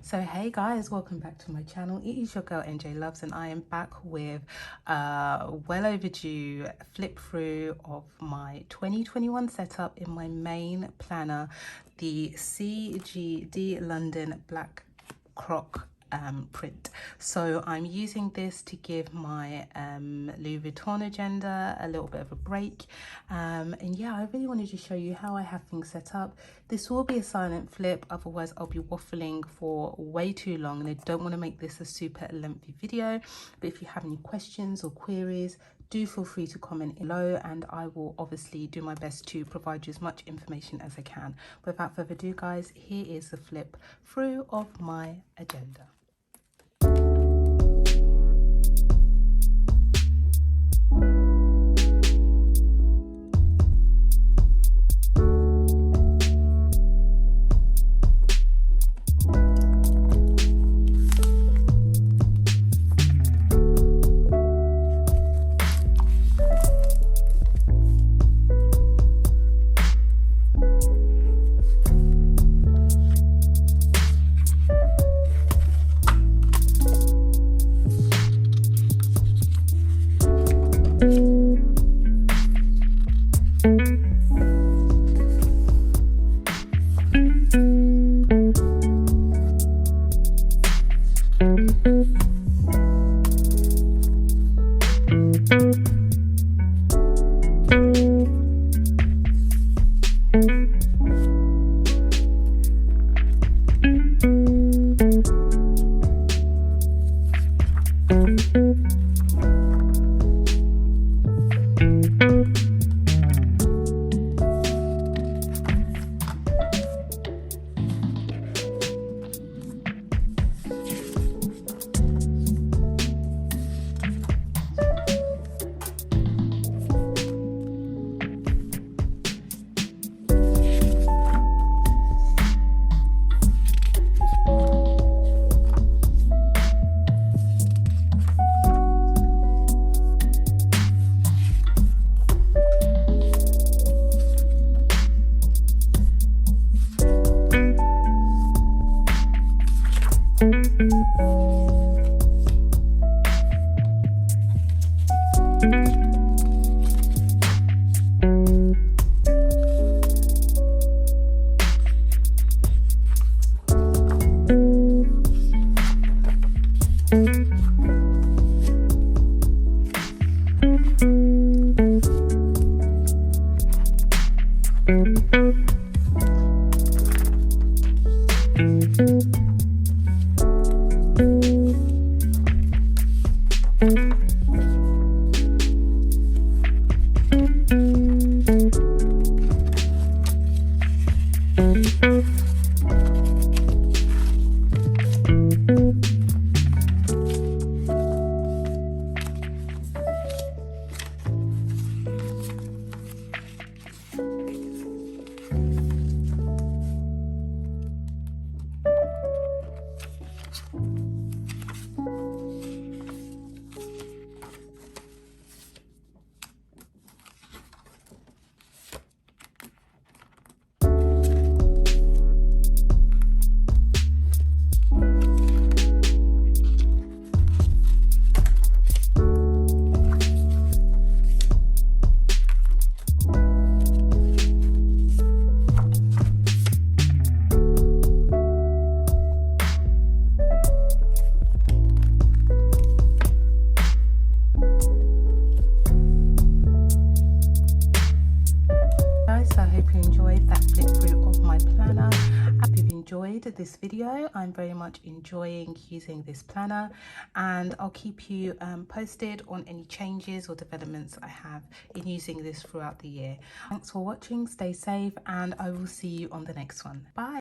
So hey guys, welcome back to my channel. It is your girl NJLoves and I am back with a well overdue flip through of my 2021 setup in my main planner, the CGD London Black Croc print. So I'm using this to give my Louis Vuitton agenda a little bit of a break, and yeah, I really wanted to show you how I have things set up. This will be a silent flip, otherwise I'll be waffling for way too long and I don't want to make this a super lengthy video. But if you have any questions or queries, do feel free to comment below and I will obviously do my best to provide you as much information as I can. Without further ado guys, here is the flip through of my agenda. This video. I'm very much enjoying using this planner and I'll keep you posted on any changes or developments I have in using this throughout the year. Thanks for watching, stay safe, and I will see you on the next one. Bye.